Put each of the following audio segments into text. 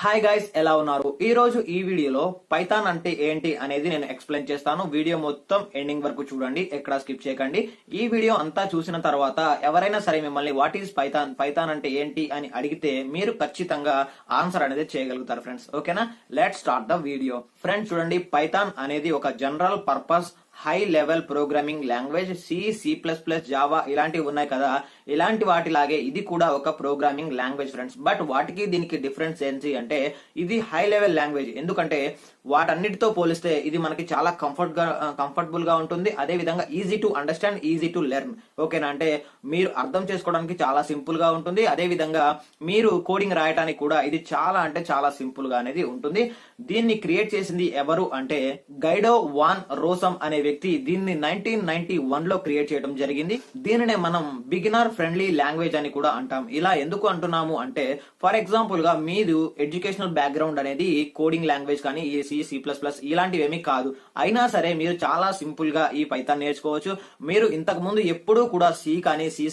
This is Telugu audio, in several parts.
హాయ్ గైస్, ఎలా ఉన్నారు? ఈ రోజు ఈ వీడియోలో పైథాన్ అంటే ఏంటి అనేది నేను ఎక్స్ప్లెయిన్ చేస్తాను. వీడియో మొత్తం ఎండింగ్ వరకు చూడండి, ఎక్కడ స్కిప్ చేయకండి. ఈ వీడియో అంతా చూసిన తర్వాత ఎవరైనా సరే మిమ్మల్ని వాట్ ఈస్ పైథాన్ అంటే ఏంటి అని అడిగితే మీరు ఖచ్చితంగా ఆన్సర్ అనేది చేయగలుగుతారు ఫ్రెండ్స్. ఓకేనా, let's start the video. Friends చూడండి, పైథాన్ అనేది ఒక general purpose high level programming language. C++, Java ఇలాంటివి ఉన్నాయి కదా, ఇలాంటి వాటిలాగే ఇది కూడా ఒక ప్రోగ్రామింగ్ లాంగ్వేజ్ ఫ్రెండ్స్. బట్ వాటికి దీనికి డిఫరెన్స్ ఏంటి అంటే ఇది హై లెవెల్ లాంగ్వేజ్. ఎందుకంటే వాటన్నిటితో పోలిస్తే ఇది మనకి చాలా కంఫర్టబుల్ గా ఉంటుంది. అదే విధంగా easy to understand, easy to learn. ఓకేనా, అంటే మీరు అర్థం చేసుకోవడానికి చాలా సింపుల్ గా ఉంటుంది. అదే విధంగా మీరు కోడింగ్ రాయడానికి కూడా ఇది చాలా అంటే చాలా సింపుల్ గా అనేది ఉంటుంది. దీన్ని క్రియేట్ చేసింది ఎవరు అంటే గైడో వాన్ రోసమ్ అనే వ్యక్తి దీన్ని 1991 లో క్రియేట్ చేయడం జరిగింది. దీనినే మనం బిగినర్ ఫ్రెండ్లీ లాంగ్వేజ్ అని కూడా అంటాం. ఇలా ఎందుకు అంటున్నాము అంటే ఫర్ ఎగ్జాంపుల్ గా మీరు ఎడ్యుకేషనల్ బ్యాక్గ్రౌండ్ అనేది కోడింగ్ లాంగ్వేజ్ కానీ C++ ఇలాంటివి ఏమీ కాదు, అయినా సరే మీరు చాలా సింపుల్ గా ఈ పైథాన్ నేర్చుకోవచ్చు. మీరు ఇంతకు ముందు ఎప్పుడూ కూడా C కానీ C++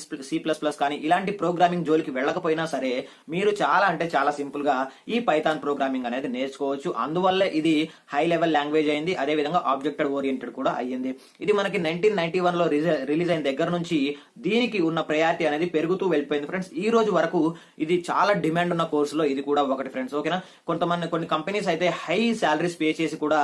కానీ ఇలాంటి ప్రోగ్రామింగ్ జోలికి వెళ్ళకపోయినా సరే మీరు చాలా అంటే చాలా సింపుల్ గా ఈ పైథాన్ ప్రోగ్రామింగ్ అనేది నేర్చుకోవచ్చు. అందువల్ల ఇది హై లెవెల్ లాంగ్వేజ్ అయింది. అదే విధంగా ఆబ్జెక్ట్ ఓరియంటెడ్ కూడా అయ్యింది. ఇది మనకి 1991 లో రిలీజ్ అయిన దగ్గర నుంచి దీనికి ఉన్న ప్రయారిటీ అనేది పెరుగుతూ వెళ్ళిపోయింది ఫ్రెండ్స్. ఈ రోజు వరకు ఇది చాలా డిమాండ్ ఉన్న కోర్సులో ఇది కూడా ఒకటి ఫ్రెండ్స్. ఓకేనా, కొన్ని కంపెనీస్ అయితే హై సాలరీస్ పే చేసి కూడా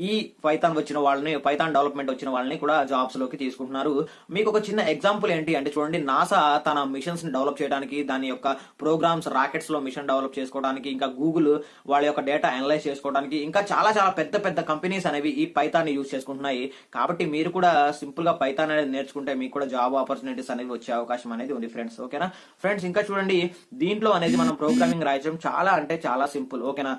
ఈ పైథాన్ డెవలప్మెంట్ వచ్చిన వాళ్ళని కూడా జాబ్స్ లోకి తీసుకుంటున్నారు. మీకు ఒక చిన్న ఎగ్జాంపుల్ ఏంటి అంటే చూడండి, నాసా తన మిషన్స్ ని డెవలప్ చేయడానికి, దాని యొక్క ప్రోగ్రామ్స్ రాకెట్స్ లో మిషన్ డెవలప్ చేసుకోవడానికి, ఇంకా గూగుల్ వాళ్ళ యొక్క డేటా అనలైజ్ చేసుకోవడానికి, ఇంకా చాలా చాలా పెద్ద పెద్ద కంపెనీస్ అనేవి ఈ పైథాన్ యూజ్ చేసుకుంటున్నాయి. కాబట్టి మీరు కూడా సింపుల్ గా పైథాన్ అనేది నేర్చుకుంటే మీకు కూడా జాబ్ ఆపర్చునిటీస్ అనేవి వచ్చే అవకాశం అనేది ఉంది ఫ్రెండ్స్. ఓకేనా ఫ్రెండ్స్, ఇంకా చూడండి, దీంట్లో అనేది మనం ప్రోగ్రామింగ్ రాయడం చాలా అంటే చాలా సింపుల్. ఓకేనా,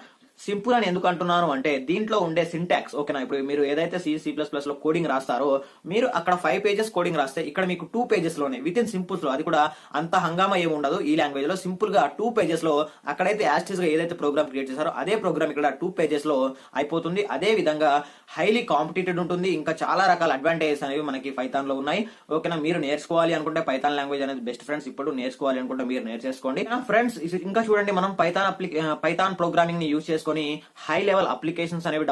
సింపుల్ అని ఎందుకు అంటున్నాను అంటే దీంట్లో ఉండే సింటాక్స్. ఓకేనా, ఇప్పుడు మీరు ఏదైతే C++ లో కోడింగ్ రాస్తారో మీరు అక్కడ 5 పేజెస్ కోడింగ్ రాస్తే ఇక్కడ మీకు 2 పేజెస్ లోనే విత్ ఇన్ సింపుల్స్ లో, అది కూడా అంత హంగామా ఏమి ఉండదు ఈ లాంగ్వేజ్ లో. సింపుల్ గా 2 పేజెస్ లో అక్కడైతే యాస్టిస్ గా ఏదైతే ప్రోగ్రామ్ క్రియేట్ చేశారో అదే ప్రోగ్రామ్ ఇక్కడ 2 పేజెస్ లో అయిపోతుంది. అదే విధంగా హైలీ కాంపిటేటెడ్ ఉంటుంది. ఇంకా చాలా రకాల అడ్వాంటేజెస్ అనేవి మనకి పైథాన్ లో ఉన్నాయి. ఓకేనా, మీరు నేర్చుకోవాలి అనుకుంటే పైథాన్ లాంగ్వేజ్ అనేది బెస్ట్ ఫ్రెండ్స్. ఇప్పుడు నేర్చుకోవాలి అనుకుంటే మీరు నేర్చేసుకోండి ఫ్రెండ్స్. ఇంకా చూడండి, మనం పైథాన్ ప్రోగ్రామింగ్ ని యూజ్ హై లెవెల్ అప్లికేషన్స్ అనేవి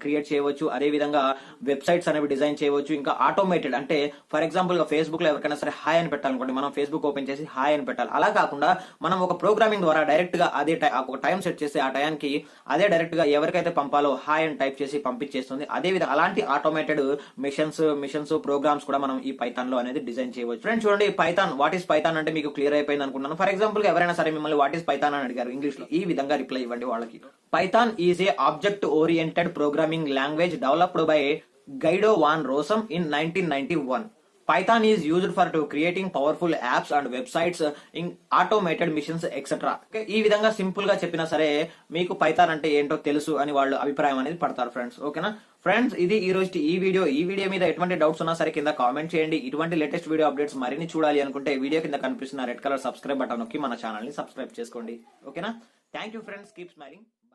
క్రియేట్ చేయవచ్చు. అదే విధంగా వెబ్సైట్స్ అనేవి డిజైన్ చేయవచ్చు. ఇంకా ఆటోమేటెడ్ అంటే ఫర్ ఎగ్జాంపుల్ గా ఫేస్బుక్ లో ఎవరికైనా సరే హాయ్ అని పెట్టాలనుకోండి, మనం ఫేస్బుక్ ఓపెన్ చేసి హాయ్ అని పెట్టాలి. అలా కాకుండా మనం ఒక ప్రోగ్రామింగ్ ద్వారా డైరెక్ట్ గా అదే ఒక టైం సెట్ చేసి ఆ టైంకి అదే డైరెక్ట్ గా ఎవరికైతే పంపాలో హాయ్ అని టైప్ చేసి పంపించేస్తుంది. అదే విధంగా అలాంటి ఆటోమేటెడ్ మిషన్స్ ప్రోగ్రామ్స్ కూడా మనం ఈ పైథాన్ లో అనేది డిజైన్ చేయవచ్చు. ఫ్రెండ్స్ చూడండి, వాట్ ఈస్ పైథాన్ అంటే మీకు క్లియర్ అయిపోయింది అనుకున్నాను. ఫర్ ఎగ్జాంపుల్ గా ఎవరైనా సరే మిమ్మల్ని వాట్ ఈస్ పైథాన్ అని అడిగారు ఇంగ్లీష్ లో, ఈ విధంగా రిప్లై ఇవ్వండి వాళ్ళకి. Python is a object-oriented programming language developed by Guido van Rossum in 1991. Python is used for creating powerful apps and websites in automated missions etc. ఈ విధంగా సింపుల్ గా చెప్పినా సరే మీకు పైథాన్ అంటే ఏంటో తెలుసు అని వాళ్ళు అభిప్రాయం అనేది పడతారు ఫ్రెండ్స్. ఓకేనా ఫ్రెండ్స్, ఇది ఈ రోజు ఈ వీడియో మీద ఎటువంటి డౌట్స్ ఉన్నా సరే కింద కామెంట్ చేయండి. ఇటువంటి లేటెస్ట్ వీడియో అప్డేట్స్ మరిన్ని చూడాలి అనుకుంటే వీడియో కింద కనిపిస్తున్న రెడ్ కలర్ సబ్స్క్రైబ్ బటన్ నొక్కి మన ఛానల్ ని సబ్స్క్రైబ్ చేసుకోండి. ఓకేనా, thank you friends, keep smiling.